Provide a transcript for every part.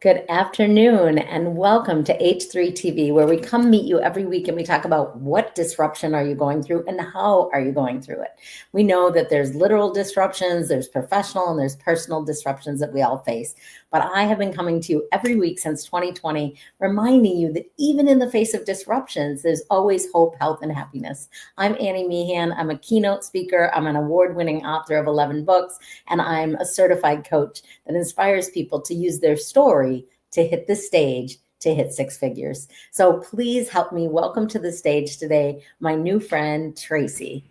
Good afternoon and welcome to H3 TV, where we come meet you every week and we talk about what disruption are you going through and how are you going through it. We know that there's literal disruptions, there's professional and there's personal disruptions that we all face. But I have been coming to you every week since 2020, reminding you that even in the face of disruptions, there's always hope, health, and happiness. I'm Annie Meehan. I'm a keynote speaker. I'm an award-winning author of 11 books, and I'm a certified coach that inspires people to use their story to hit the stage to hit six figures. So please help me welcome to the stage today my new friend, Tracy.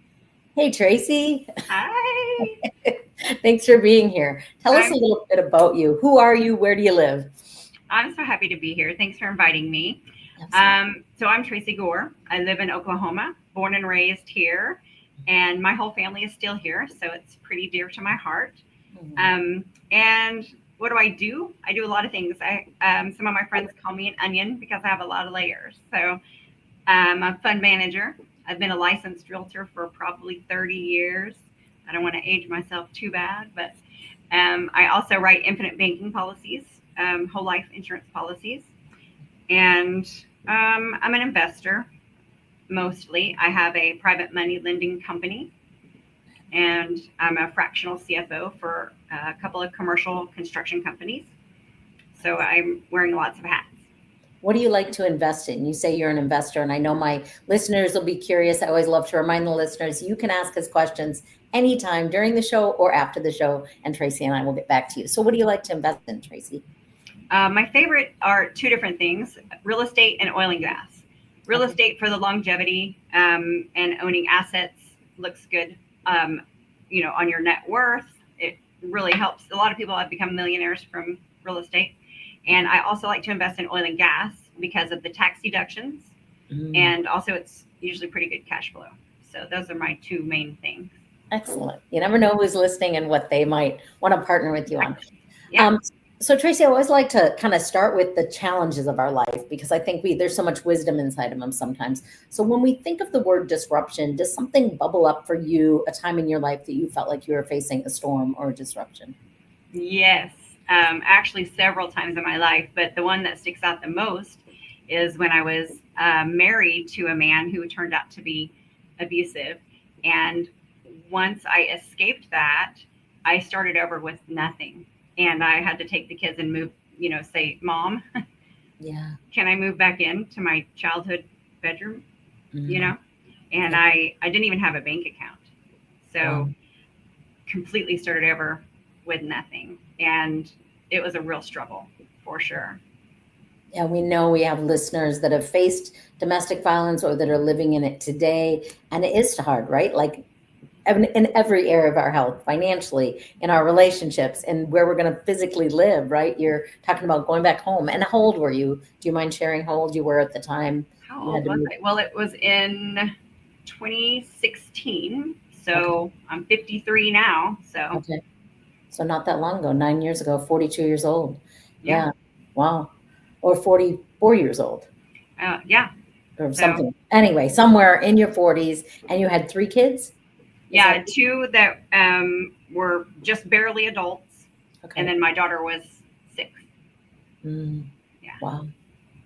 Hey, Tracy. Hi. Thanks for being here. Tell us a I'm little bit about you. Who are you? Where do you live? I'm so happy to be here. Thanks for inviting me. Absolutely. So I'm Tracy Gore. I live in Oklahoma, born and raised here, and my whole family is still here, so it's pretty dear to my heart. And what do? I do a lot of things. Some of my friends call me an onion because I have a lot of layers. So I'm a fund manager. I've been a licensed realtor for probably 30 years. I don't want to age myself too bad, but I also write infinite banking policies, whole life insurance policies, and I'm an investor mostly. I have a private money lending company, and I'm a fractional CFO for a couple of commercial construction companies. So I'm wearing lots of hats. What do you like to invest in? You say you're an investor, and I know my listeners will be curious. I always love to remind the listeners you can ask us questions anytime during the show or after the show, and Tracy and I will get back to you. So, what do you like to invest in, Tracy? My favorite are two different things: real estate and oil and gas. Real Okay. estate for the longevity and owning assets looks good, um, on your net worth. It really helps. A lot of people have become millionaires from real estate. And I also like to invest in oil and gas because of the tax deductions. Mm, And also, it's usually pretty good cash flow. So those are my two main things. excellent. You never know who's listening and what they might want to partner with you on. Exactly. Yeah. Um, so Tracy, I always like to kind of start with the challenges of our life because I think there's so much wisdom inside of them sometimes. So when we think of the word disruption, does something bubble up for you, a time in your life that you felt like you were facing a storm or a disruption? Yes, actually, several times in my life, but the one that sticks out the most is when I was married to a man who turned out to be abusive. And once I escaped that, I started over with nothing. And I had to take the kids and move, say, Mom, Yeah. can I move back into my childhood bedroom? You Mm, know? And yeah. I didn't even have a bank account. Wow. So completely started over with nothing. And it was a real struggle for sure. Yeah, we know we have listeners that have faced domestic violence or that are living in it today, and it is hard, right? Like in every area of our health, financially, in our relationships, and where we're going to physically live, right? You're talking about going back home. And how old were you? Do you mind sharing how old you were at the time How you had old to was move? I? Well, it was in 2016. Okay. So I'm 53 now. So Okay. So not that long ago, 9 years ago, 42 years old. yeah. Yeah. Wow. Or 44 years old Yeah. or So something. Anyway, somewhere in your 40s, and you had three kids? Is that yeah, two that were just barely adults. And okay? then my daughter was 6. Mm, Yeah. wow.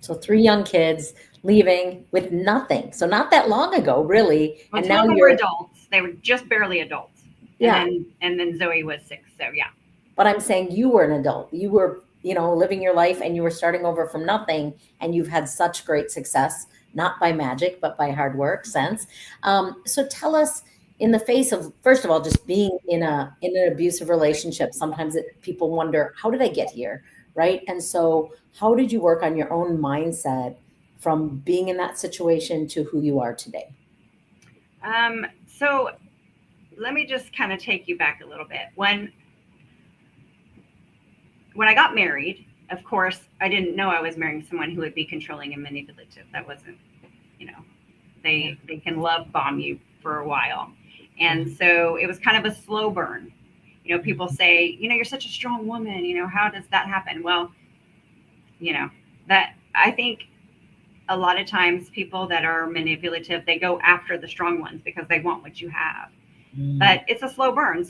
So three young kids leaving with nothing. So not that long ago, really. Well, And two now of them were you're, adults. They were just barely adults. And yeah. then Zoe was 6. So yeah. But I'm saying you were an adult. You were, living your life and you were starting over from nothing. And you've had such great success, not by magic, but by hard work, sense. So tell us, in the face of, first of all, just being in an abusive relationship, sometimes people wonder, how did I get here? Right. And so how did you work on your own mindset from being in that situation to who you are today? So let me just kind of take you back a little bit. When I got married, of course, I didn't know I was marrying someone who would be controlling and manipulative. That wasn't, you know, Yeah. they can love bomb you for a while. Yeah. And so it was kind of a slow burn. People Mhm. say, you're such a strong woman, how does that happen? Well, that I think a lot of times people that are manipulative, they go after the strong ones because they want what you have. Mm, But it's a slow burn.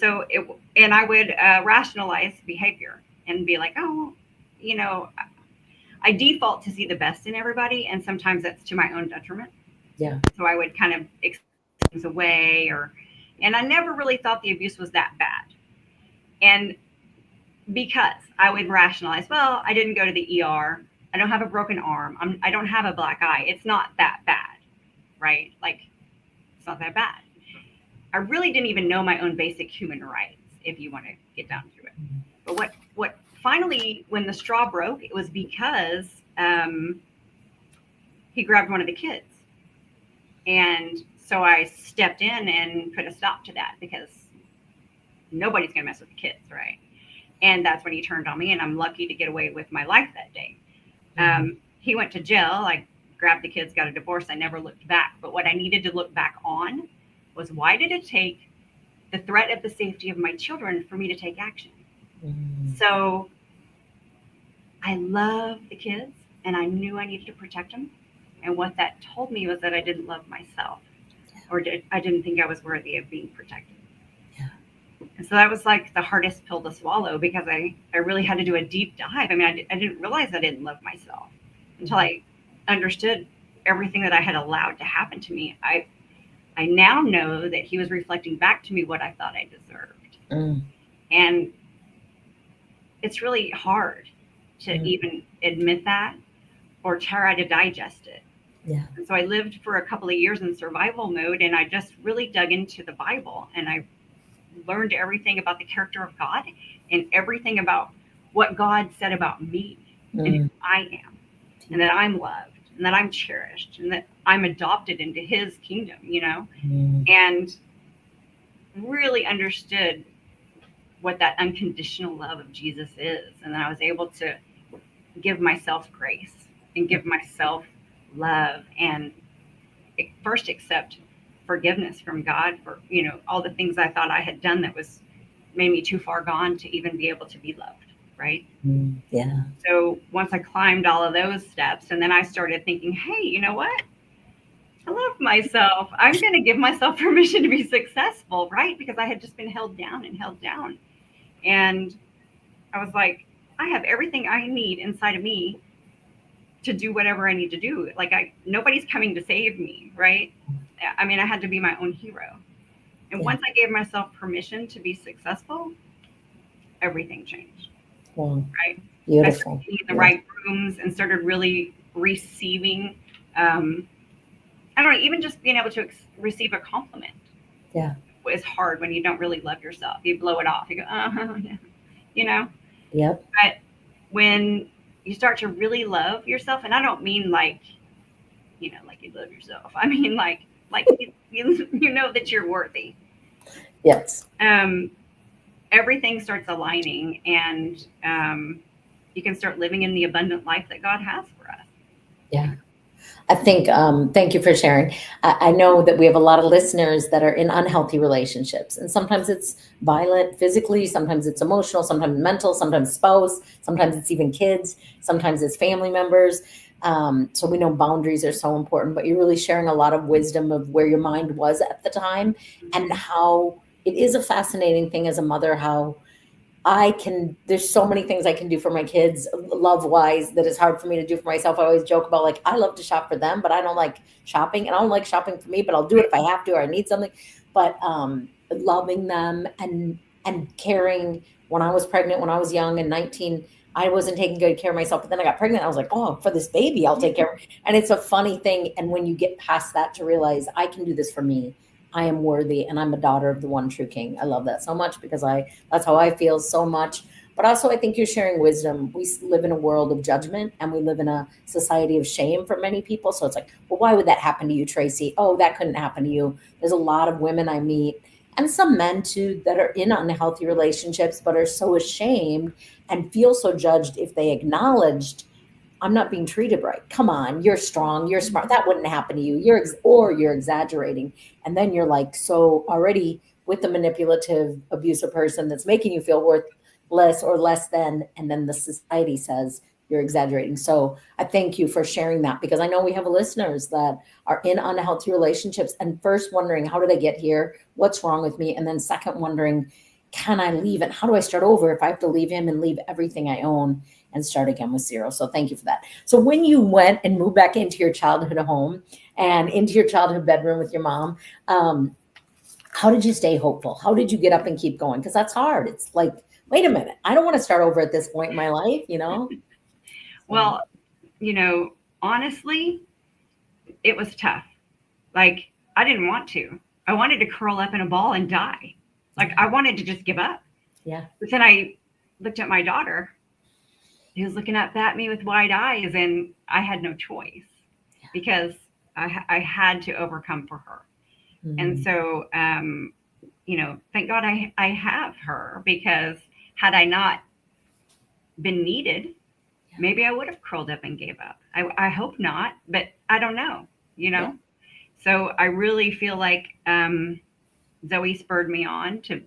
And I would rationalize behavior and be like, oh, I default to see the best in everybody, and sometimes that's to my own detriment. Yeah. So I would kind of things away, and I never really thought the abuse was that bad. And because I would rationalize, well, I didn't go to the ER. I don't have a broken arm. I don't have a black eye. It's not that bad, right? Like, it's not that bad. I really didn't even know my own basic human rights, if you want to get down to it. But what finally, when the straw broke, it was because he grabbed one of the kids. And so I stepped in and put a stop to that, because nobody's going to mess with the kids, right? And that's when he turned on me, and I'm lucky to get away with my life that day. He went to jail. I grabbed the kids, got a divorce. I never looked back. But what I needed to look back on was, why did it take the threat of the safety of my children for me to take action? So I love the kids, and I knew I needed to protect them. And what that told me was that I didn't love myself, or I didn't think I was worthy of being protected. Yeah. And so that was like the hardest pill to swallow, because I really had to do a deep dive. I mean, I didn't realize I didn't love myself until I understood everything that I had allowed to happen to me. I now know that he was reflecting back to me what I thought I deserved. And it's really hard to even admit that, or try to digest it. Yeah. And so I lived for a couple of years in survival mode, and I just really dug into the Bible, and I learned everything about the character of God, and everything about what God said about me and who I am, and that I'm loved, and that I'm cherished, and that I'm adopted into his kingdom, and really understood what that unconditional love of Jesus is. And then I was able to give myself grace and give myself love, and first accept forgiveness from God for, all the things I thought I had done that was made me too far gone to even be able to be loved. Right. Yeah. So once I climbed all of those steps, and then I started thinking, hey, you know what? I love myself. I'm going to give myself permission to be successful. Right. Because I had just been held down. And I was like, I have everything I need inside of me to do whatever I need to do. Like, nobody's coming to save me, right? I mean, I had to be my own hero. And once I gave myself permission to be successful, everything changed. Wow. Right? Beautiful. I started in the right rooms and started really receiving, I don't know, even just being able to receive a compliment. Yeah. Is hard when you don't really love yourself. You blow it off. You go, Yep. But when you start to really love yourself, and I don't mean like you love yourself. I mean like you know that you're worthy. Yes. Everything starts aligning, and you can start living in the abundant life that God has for us. Yeah. I think, thank you for sharing. I know that we have a lot of listeners that are in unhealthy relationships, and sometimes it's violent physically, sometimes it's emotional, sometimes mental, sometimes spouse, sometimes it's even kids, sometimes it's family members. So we know boundaries are so important, but you're really sharing a lot of wisdom of where your mind was at the time, and how it is a fascinating thing as a mother, how there's so many things I can do for my kids love wise that is hard for me to do for myself. I always joke about, like, I love to shop for them, but I don't like shopping, and I don't like shopping for me, but I'll do it if I have to, or I need something. But loving them and caring. When I was pregnant, when I was young and 19, I wasn't taking good care of myself, but then I got pregnant. I was like, oh, for this baby, I'll take care of it. And it's a funny thing. And when you get past that, to realize I can do this for me. I am worthy, and I'm a daughter of the one true King. I love that so much, because that's how I feel so much. But also, I think you're sharing wisdom. We live in a world of judgment, and we live in a society of shame for many people. So it's like, well, why would that happen to you, Tracy? Oh, that couldn't happen to you. There's a lot of women I meet, and some men too, that are in unhealthy relationships, but are so ashamed and feel so judged if they acknowledged, I'm not being treated right. Come on, you're strong, you're smart. That wouldn't happen to you. You're exaggerating. And then you're like, so already with the manipulative, abusive person that's making you feel worthless or less than, and then the society says you're exaggerating. So I thank you for sharing that, because I know we have listeners that are in unhealthy relationships, and first wondering, how did I get here? What's wrong with me? And then second, wondering, can I leave it? How do I start over if I have to leave him and leave everything I own and start again with zero? So thank you for that. So when you went and moved back into your childhood home and into your childhood bedroom with your mom, how did you stay hopeful? How did you get up and keep going? Because that's hard. It's like, wait a minute, I don't want to start over at this point in my life, you know? Well, honestly, it was tough. Like, I didn't want to. I wanted to curl up in a ball and die. Like, I wanted to just give up. Yeah. But then I looked at my daughter, who was looking up at me with wide eyes, and I had no choice because I had to overcome for her. Mm-hmm. And so, thank God I have her, because had I not been needed, maybe I would have curled up and gave up. I hope not, but I don't know, Yeah. So I really feel like Zoe spurred me on to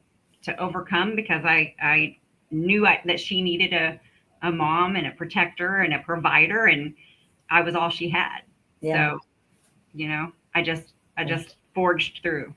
overcome, because I knew that she needed a mom and a protector and a provider, and I was all she had. Yeah. So, I just forged through.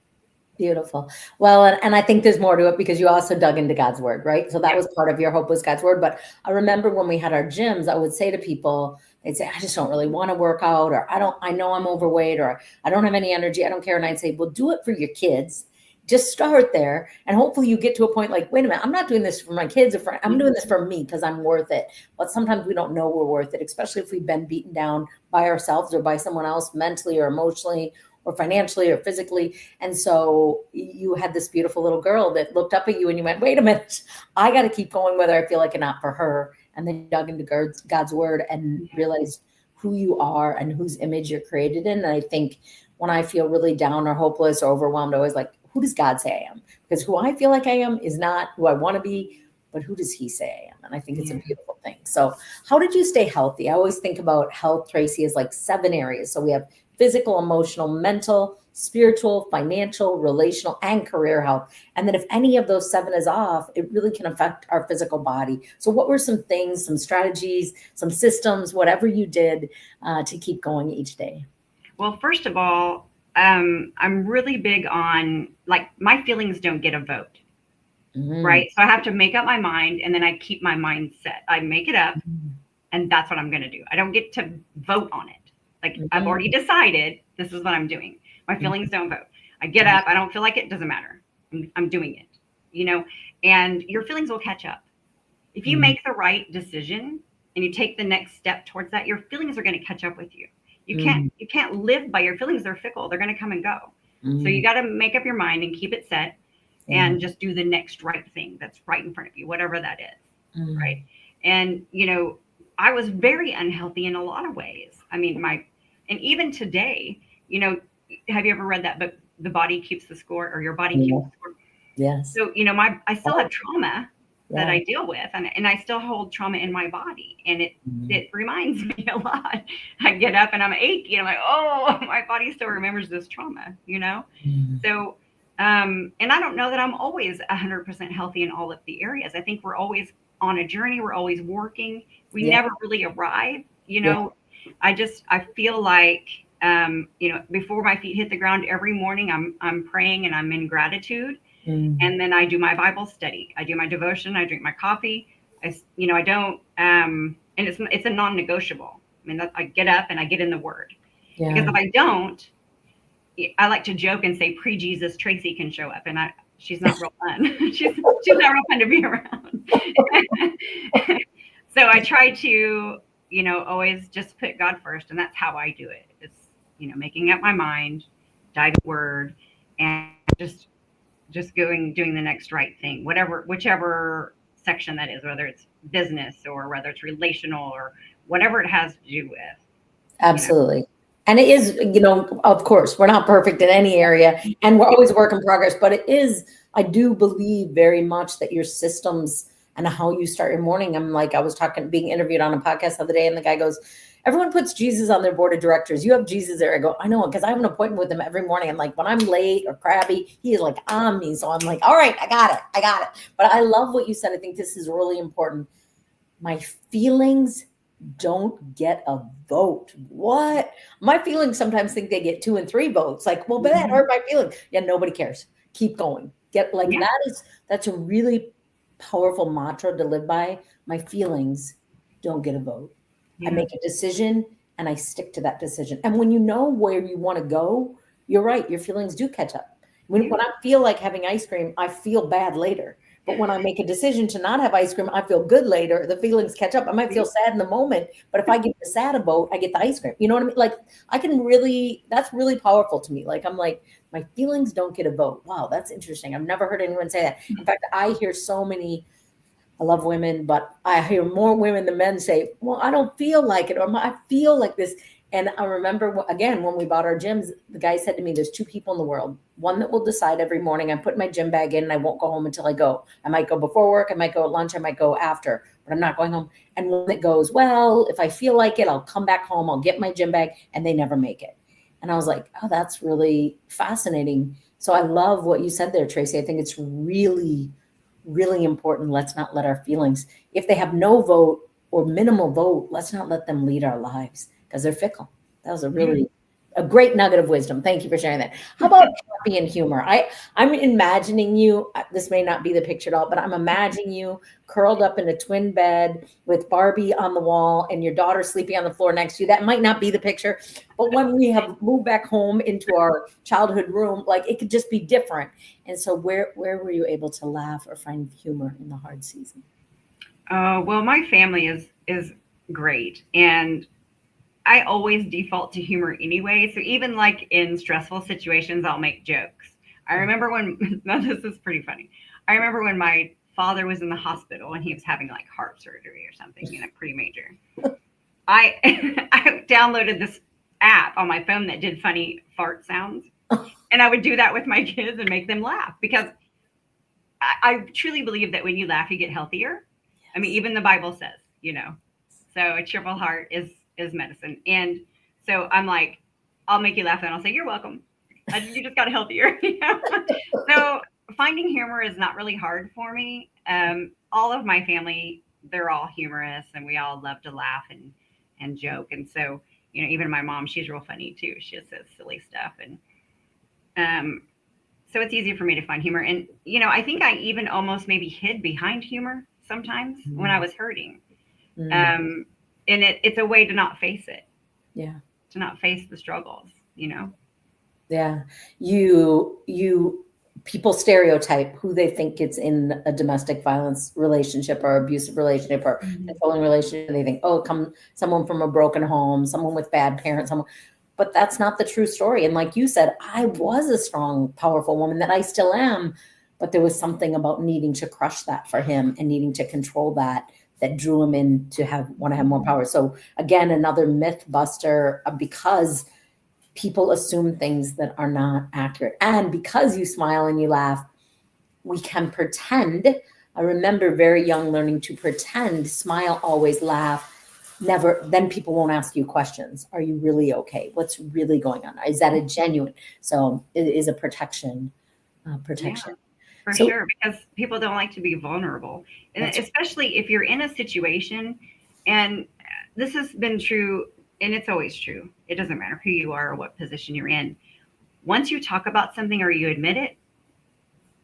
Beautiful. Well, and I think there's more to it because you also dug into God's word, right? So that was part of your hope, was God's word. But I remember when we had our gyms, I would say to people, they'd say, I just don't really want to work out, or I know I'm overweight, or I don't have any energy. I don't care. And I'd say, well, do it for your kids. Just start there. And hopefully you get to a point like, wait a minute, I'm not doing this for my kids, I'm doing this for me because I'm worth it. But sometimes we don't know we're worth it, especially if we've been beaten down by ourselves or by someone else, mentally or emotionally or financially or physically. And so you had this beautiful little girl that looked up at you and you went, wait a minute, I got to keep going whether I feel like it or not, for her. And then you dug into God's word and realized who you are and whose image you're created in. And I think when I feel really down or hopeless or overwhelmed, I always like, who does God say I am? Because who I feel like I am is not who I want to be, but who does he say I am? And I think it's a beautiful thing. So how did you stay healthy? I always think about health, Tracy, as like 7 areas. So we have physical, emotional, mental, spiritual, financial, relational, and career health. And then if any of those 7 is off, it really can affect our physical body. So what were some things, some strategies, some systems, whatever you did to keep going each day? Well, first of all, I'm really big on, like, my feelings don't get a vote. Right. So I have to make up my mind, and then I keep my mind set. I make it up, and that's what I'm going to do. I don't get to vote on it. Like, I've already decided this is what I'm doing. My feelings don't vote. I get up. I don't feel like it. Doesn't matter. I'm doing it, and your feelings will catch up. If you make the right decision and you take the next step towards that, your feelings are going to catch up with you. You can't live by your feelings. They're fickle. They're going to come and go. So you got to make up your mind and keep it set, and just do the next right thing that's right in front of you, whatever that is. Right. And, I was very unhealthy in a lot of ways. I mean, and even today, have you ever read that book, The Body Keeps the Score, or Your Body Keeps the Score? Yes. So, I still have trauma that I deal with, and I still hold trauma in my body, and it reminds me a lot. I get up and I'm achy, and I'm like, oh, my body still remembers this trauma, So, and I don't know that I'm always 100% healthy in all of the areas. I think we're always on a journey. We're always working. We never really arrive, I feel like, before my feet hit the ground every morning, I'm praying and I'm in gratitude. And then I do my Bible study. I do my devotion. I drink my coffee. I don't, and it's a non-negotiable. I mean, I get up and I get in the Word. Because if I don't, I like to joke and say pre-Jesus Tracy can show up, and she's not real fun. she's not real fun to be around. So I try to, always just put God first, and that's how I do it. It's, making up my mind, dive in the Word, and just doing the next right thing, whichever section that is, whether it's business or whether it's relational or whatever it has to do with. Absolutely. And it is, of course, we're not perfect in any area, and we're always a work in progress, but it is, I do believe very much that your systems and how you start your morning. I was being interviewed on a podcast the other day, and the guy goes, everyone puts Jesus on their board of directors. You have Jesus there. I go, I know, because I have an appointment with him every morning. I'm like, when I'm late or crabby, he is like on me. So I'm like, all right, I got it. But I love what you said. I think this is really important. My feelings don't get a vote. What? My feelings sometimes think they get 2 and 3 votes. Like, well, but that hurt my feelings. Yeah, nobody cares. Keep going. Get like Yeah. that's a really powerful mantra to live by. My feelings don't get a vote. I Yeah. make a decision and I stick to that decision. And when you know where you want to go, you're right. Your feelings do catch up. Yeah. When I feel like having ice cream, I feel bad later. But when I make a decision to not have ice cream, I feel good later. The feelings catch up. I might feel sad in the moment, but if I get the sad a vote, I get the ice cream. You know what I mean? Like I can really, that's really powerful to me. Like I'm like, my feelings don't get a vote. Wow, that's interesting. I've never heard anyone say that. In fact, I hear so many, I love women, but I hear more women than men say, well, I don't feel like it, or I feel like this. And I remember, again, when we bought our gyms, the guy said to me, there's two people in the world, one that will decide every morning, I'm putting my gym bag in and I won't go home until I go. I might go before work, I might go at lunch, I might go after, but I'm not going home. And one that goes, well, if I feel like it, I'll come back home, I'll get my gym bag, and they never make it. And I was like, oh, that's really fascinating. So I love what you said there, Tracy. I think it's really, really important. Let's not let our feelings, if they have no vote or minimal vote, let's not let them lead our lives because they're fickle. That was a great nugget of wisdom. Thank you for sharing that. How about happy and humor? I'm imagining you, this may not be the picture at all, but I'm imagining you curled up in a twin bed with Barbie on the wall and your daughter sleeping on the floor next to you. That might not be the picture, but when we have moved back home into our childhood room, like it could just be different. And so where were you able to laugh or find humor in the hard season? Well, my family is great, and I always default to humor anyway. So even like in stressful situations, I'll make jokes. I remember when, now this is pretty funny. I remember when my father was in the hospital and he was having like heart surgery or something, pretty major. I I downloaded this app on my phone that did funny fart sounds. And I would do that with my kids and make them laugh because I truly believe that when you laugh, you get healthier. I mean, even the Bible says. So a cheerful heart is medicine. And so I'm like, I'll make you laugh and I'll say, you're welcome. You just got healthier. So finding humor is not really hard for me. All of my family, they're all humorous and we all love to laugh and joke. And so, even my mom, she's real funny too. She just says silly stuff. And so it's easy for me to find humor. And, I think I even almost maybe hid behind humor sometimes when I was hurting. And it's a way to not face it. Yeah. To not face the struggles. Yeah. People stereotype who they think gets in a domestic violence relationship or abusive relationship or controlling relationship. They think, oh, come someone from a broken home, someone with bad parents, but that's not the true story. And like you said, I was a strong, powerful woman that I still am, but there was something about needing to crush that for him and needing to control that drew him in to want to have more power. So again, another myth buster because people assume things that are not accurate. And because you smile and you laugh, we can pretend. I remember very young learning to pretend, smile, always laugh. Never, then people won't ask you questions. Are you really okay? What's really going on? Is that a genuine? So it is a protection. Yeah, for sure, because people don't like to be vulnerable. And especially if you're in a situation, and this has been true, and it's always true. It doesn't matter who you are or what position you're in. Once you talk about something or you admit it,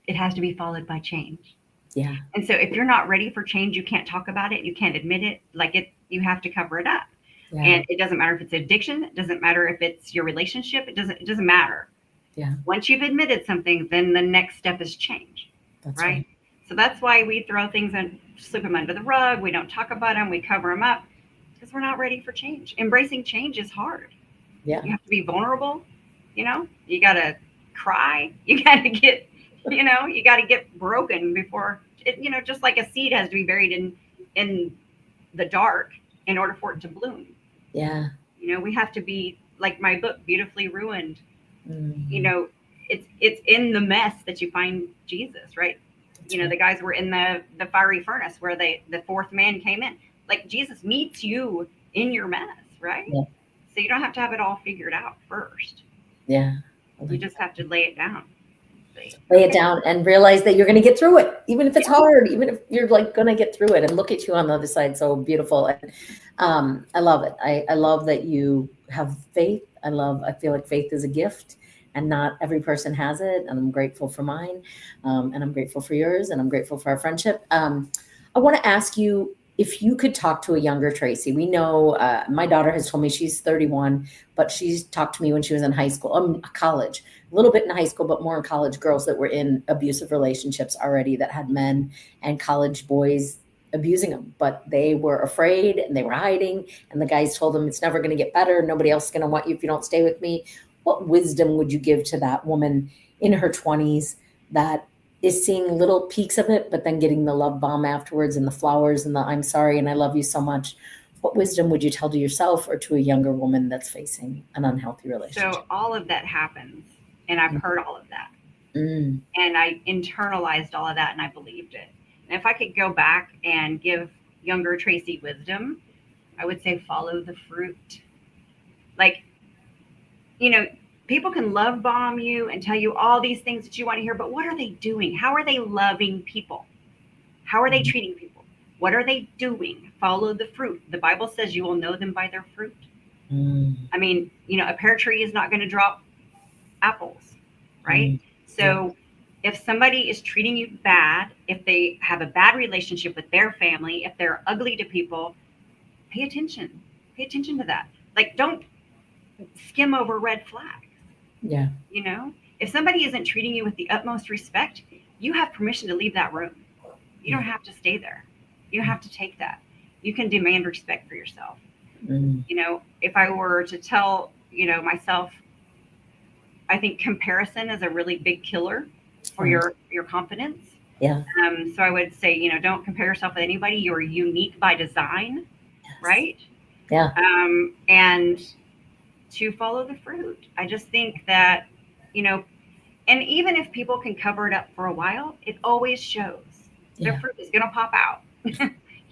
it has to be followed by change. Yeah. And so if you're not ready for change, you can't talk about it. You can't admit it. You have to cover it up. Yeah. And it doesn't matter if it's addiction. It doesn't matter if it's your relationship. It doesn't matter. Yeah. Once you've admitted something, then the next step is change. That's right. So that's why we throw things and sweep them under the rug. We don't talk about them. We cover them up because we're not ready for change. Embracing change is hard. Yeah. You have to be vulnerable. You got to cry. You got to get, you got to get broken before it, just like a seed has to be buried in the dark in order for it to bloom. Yeah. We have to be like my book, Beautifully Ruined. Mm-hmm. It's in the mess that you find Jesus, right? That's right. The guys were in the fiery furnace where the fourth man came in. Like Jesus meets you in your mess, right? Yeah. So you don't have to have it all figured out first. Yeah. You just have to lay it down. Lay it down and realize that you're going to get through it, even if it's hard, even if you're like going to get through it, and look at you on the other side. So beautiful. And I love it. I love that you have faith. I feel like faith is a gift. and not every person has it. And I'm grateful for mine, and I'm grateful for yours, and I'm grateful for our friendship. I want to ask you if you could talk to a younger Tracy. We know my daughter has told me she's 31, but she's talked to me when she was in high school, college, a little bit in high school, but more in college, girls that were in abusive relationships already that had men and college boys abusing them, but they were afraid and they were hiding. And the guys told them, it's never going to get better. Nobody else is going to want you if you don't stay with me. What wisdom would you give to that woman in her 20s that is seeing little peaks of it, but then getting the love bomb afterwards and the flowers and the I'm sorry and I love you so much? What wisdom would you tell to yourself or to a younger woman that's facing an unhealthy relationship? So all of that happens, and I've heard all of that. Mm. And I internalized all of that, and I believed it. And if I could go back and give younger Tracy wisdom, I would say follow the fruit. Like, people can love bomb you and tell you all these things that you want to hear, but what are they doing? How are they loving people? How are they treating people? What are they doing? Follow the fruit. The Bible says you will know them by their fruit. I mean, a pear tree is not going to drop apples, right? So if somebody is treating you bad, if they have a bad relationship with their family, if they're ugly to people, pay attention. Pay attention to that. Like, don't skim over red flags. Yeah. If somebody isn't treating you with the utmost respect, you have permission to leave that room. You don't have to stay there. You don't have to take that. You can demand respect for yourself. If I were to tell, myself, I think comparison is a really big killer for your confidence. Yeah. So I would say, don't compare yourself with anybody. You're unique by design, right? Yeah. And to follow the fruit. I just think that, and even if people can cover it up for a while, it always shows. Their fruit is going to pop out.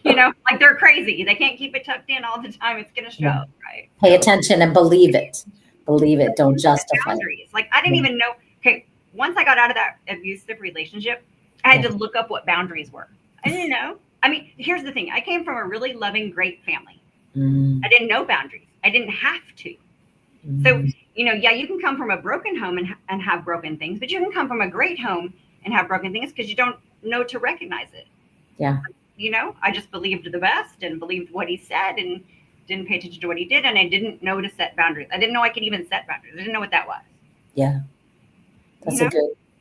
Like they're crazy. They can't keep it tucked in all the time. It's going to show, right? Pay attention and believe it. Believe it. Don't justify boundaries. Like I didn't even know. Okay, once I got out of that abusive relationship, I had to look up what boundaries were. I didn't know. I mean, here's the thing. I came from a really loving, great family. I didn't know boundaries. I didn't have to. So, you can come from a broken home and have broken things, but you can come from a great home and have broken things because you don't know to recognize it. Yeah. I just believed the best and believed what he said and didn't pay attention to what he did. And I didn't know to set boundaries. I didn't know I could even set boundaries. I didn't know what that was. Yeah.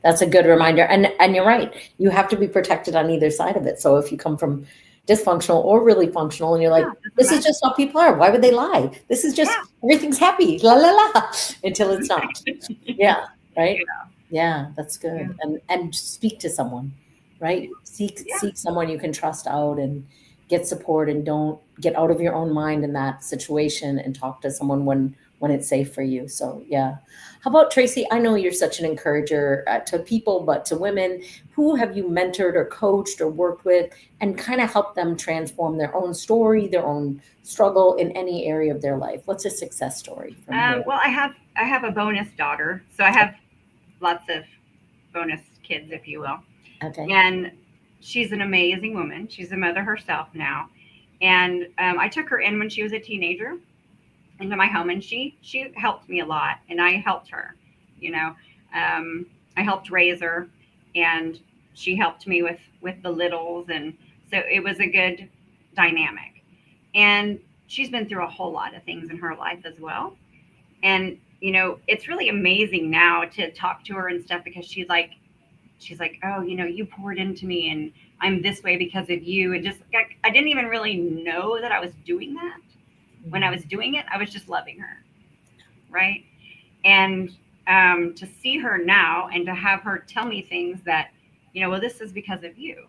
That's a good reminder. And you're right. You have to be protected on either side of it. So if you come from dysfunctional or really functional and you're like, this is just how people are. Why would they lie? This is just, everything's happy. La, la, la. Until it's not. Yeah. Right. Yeah. That's good. And speak to someone, right? Seek someone you can trust out and get support, and don't get out of your own mind in that situation, and talk to someone when it's safe for you. So, yeah. How about Tracy? I know you're such an encourager to people, but to women, who have you mentored or coached or worked with and kind of helped them transform their own story, their own struggle in any area of their life? What's a success story from here? Well, I have a bonus daughter, so I have lots of bonus kids, if you will. Okay. And she's an amazing woman. She's a mother herself now. And I took her in when she was a teenager into my home, and she helped me a lot, and I helped her. I helped raise her, and she helped me with the littles, and so it was a good dynamic. And she's been through a whole lot of things in her life as well. And it's really amazing now to talk to her and stuff, because she's like, oh, you poured into me, and I'm this way because of you. And just I didn't even really know that I was doing that. When I was doing it, I was just loving her, right? And to see her now and to have her tell me things that, well, this is because of you.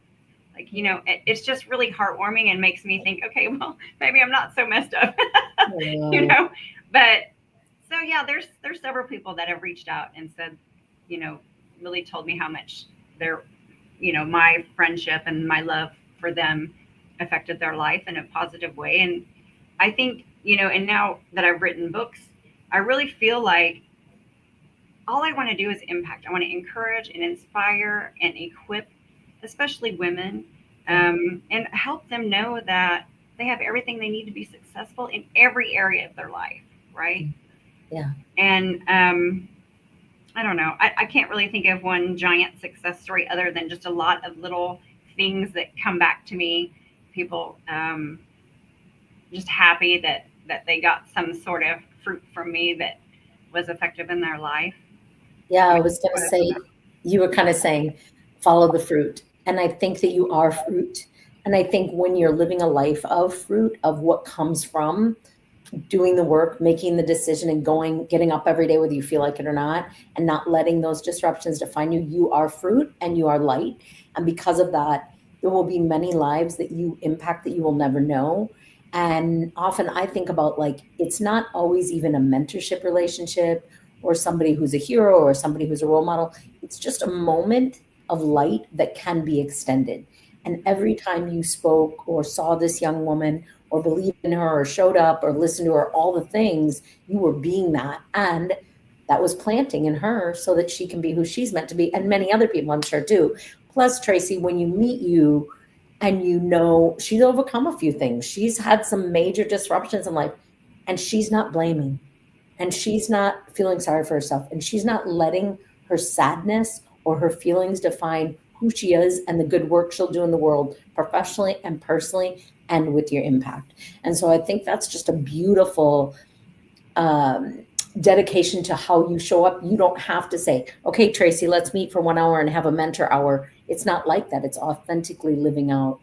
Like, it's just really heartwarming and makes me think, okay, well, maybe I'm not so messed up, But so, yeah, there's several people that have reached out and said, really told me how much their, my friendship and my love for them affected their life in a positive way. And I think, and now that I've written books, I really feel like all I want to do is impact. I want to encourage and inspire and equip, especially women, and help them know that they have everything they need to be successful in every area of their life, right? Yeah. And I don't know. I can't really think of one giant success story other than just a lot of little things that come back to me. People just happy that they got some sort of fruit from me that was effective in their life. Yeah, I I mean, was going to what is say, you were kind of saying, follow the fruit. And I think that you are fruit. And I think when you're living a life of fruit, of what comes from doing the work, making the decision, and going, getting up every day, whether you feel like it or not, and not letting those disruptions define you, you are fruit and you are light. And because of that, there will be many lives that you impact that you will never know. And often I think about, like, it's not always even a mentorship relationship or somebody who's a hero or somebody who's a role model. It's just a moment of light that can be extended. And every time you spoke or saw this young woman or believed in her or showed up or listened to her, all the things, you were being that. And that was planting in her so that she can be who she's meant to be. And many other people, I'm sure, too. Plus, Tracy, when you meet you and you know she's overcome a few things, she's had some major disruptions in life, and she's not blaming, and she's not feeling sorry for herself, and she's not letting her sadness or her feelings define who she is and the good work she'll do in the world, professionally and personally, and with your impact. And so I think that's just a beautiful dedication to how you show up. You don't have to say, okay, Tracy, let's meet for 1 hour and have a mentor hour. It's not like that. It's authentically living out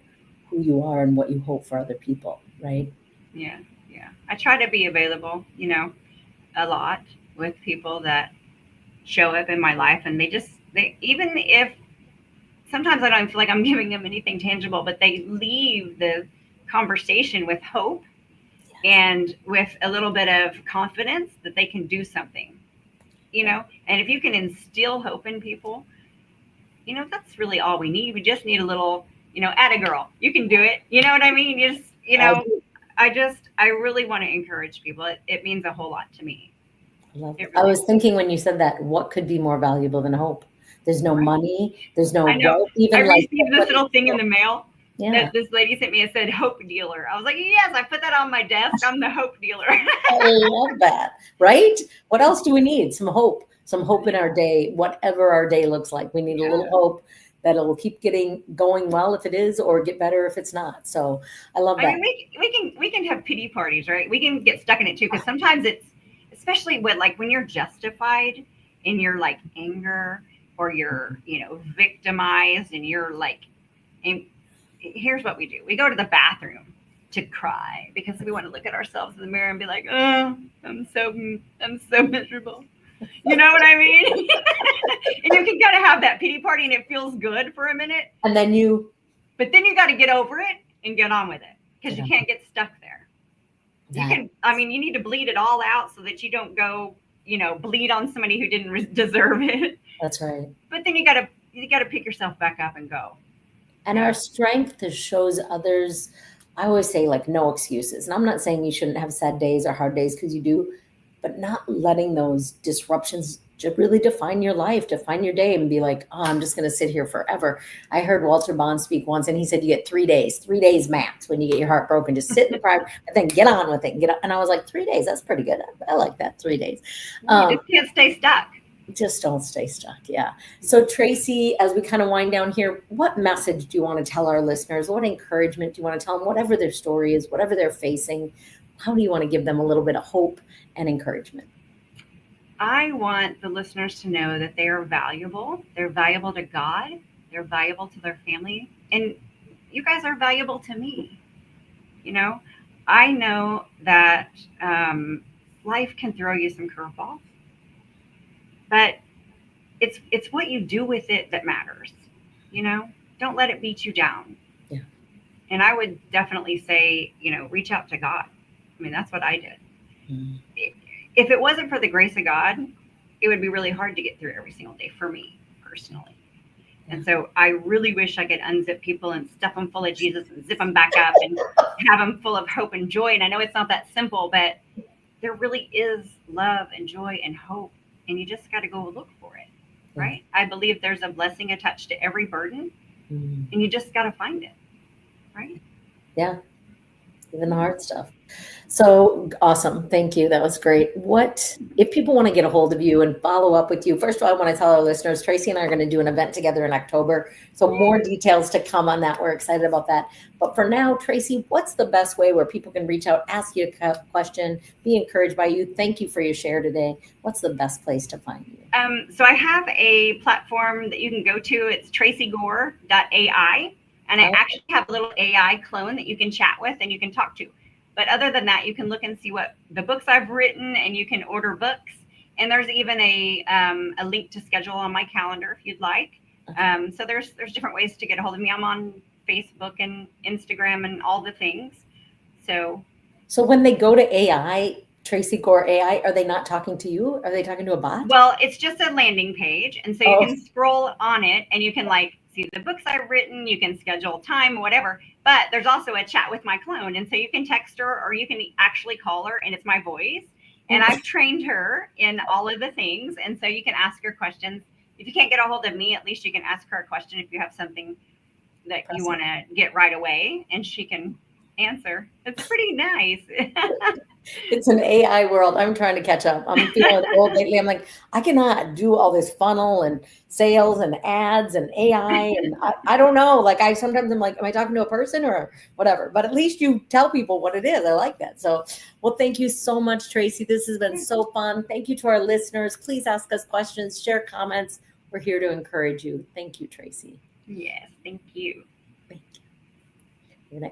who you are and what you hope for other people, right? Yeah, yeah. I try to be available, a lot with people that show up in my life, and they even if sometimes I don't feel like I'm giving them anything tangible, but they leave the conversation with hope and with a little bit of confidence that they can do something, And if you can instill hope in people, that's really all we need. We just need a little, atta girl, you can do it. You know what I mean? You just, I do. I really want to encourage people. It means a whole lot to me. I love it. It I really, was thinking when you said that, what could be more valuable than hope? There's no right. money, there's no I know. wealth, I even like received this little thing in the mail yeah, that this lady sent me. It said hope dealer. I was like, yes, I put that on my desk. I'm the hope dealer. I love that. Right? What else do we need? Some hope in our day, whatever our day looks like. We need a little Yeah. hope that it'll keep getting going well if it is, or get better if it's not. So I love I that. mean, we can have pity parties, right? We can get stuck in it too, because sometimes it's, especially with like when you're justified in your like anger, or you're victimized, and you're like, and here's what we do: we go to the bathroom to cry because we want to look at ourselves in the mirror and be like, oh, I'm so miserable. You know what I mean? And you can kind of have that pity party, and it feels good for a minute, And then you but then you got to get over it and get on with it, because get you on can't get stuck there. You that. can, I mean, you need to bleed it all out so that you don't go, bleed on somebody who didn't deserve it. That's right. But then you got to pick yourself back up and go. And our Yeah. strength shows others. I always say, like, no excuses. And I'm not saying you shouldn't have sad days or hard days, because you do, but not letting those disruptions really define your life, define your day, and be like, oh, I'm just going to sit here forever. I heard Walter Bond speak once, and he said, you get 3 days max when you get your heart broken. Just sit in the private, but then get on with it and get up. And I was like, 3 days, that's pretty good. I like that, 3 days. You just can't stay stuck. Just don't stay stuck. Yeah. So, Tracy, as we kind of wind down here, what message do you want to tell our listeners? What encouragement do you want to tell them, whatever their story is, whatever they're facing? How do you want to give them a little bit of hope and encouragement? I want the listeners to know that they are valuable. They're valuable to God. They're valuable to their family. And you guys are valuable to me. You know, I know that life can throw you some curveballs, but it's what you do with it that matters. You know, don't let it beat you down. Yeah. And I would definitely say, reach out to God. I mean, that's what I did. Mm. If it wasn't for the grace of God, it would be really hard to get through every single day for me personally. And so I really wish I could unzip people and stuff them full of Jesus and zip them back up and have them full of hope and joy. And I know it's not that simple, but there really is love and joy and hope. And you just got to go look for it, right? I believe there's a blessing attached to every burden, and you just got to find it, right? Yeah. Even the hard stuff. So awesome. Thank you. That was great. What if people want to get a hold of you and follow up with you? First of all, I want to tell our listeners, Tracy and I are going to do an event together in October. So more details to come on that. We're excited about that. But for now, Tracy, what's the best way where people can reach out, ask you a question, be encouraged by you? Thank you for your share today. What's the best place to find you? So I have a platform that you can go to. It's tracygore.ai. And I actually have a little AI clone that you can chat with and you can talk to. But other than that, you can look and see what the books I've written, and you can order books. And there's even a link to schedule on my calendar if you'd like. So there's different ways to get a hold of me. I'm on Facebook and Instagram and all the things. So when they go to AI, Tracy Gore AI, are they not talking to you? Are they talking to a bot? Well, it's just a landing page. And so you can scroll on it and you can see the books I've written, you can schedule time, whatever. But there's also a chat with my clone. And so you can text her or you can actually call her, and it's my voice. And I've trained her in all of the things. And so you can ask her questions. If you can't get a hold of me, at least you can ask her a question if you have something that you want to get right away, and she can answer. It's pretty nice. It's an AI world. I'm trying to catch up. I'm feeling old lately. I'm like, I cannot do all this funnel and sales and ads and AI. And I don't know. Like sometimes I'm like, am I talking to a person or whatever? But at least you tell people what it is. I like that. So, well, thank you so much, Tracy. This has been so fun. Thank you to our listeners. Please ask us questions, share comments. We're here to encourage you. Thank you, Tracy. Yes, thank you. Thank you.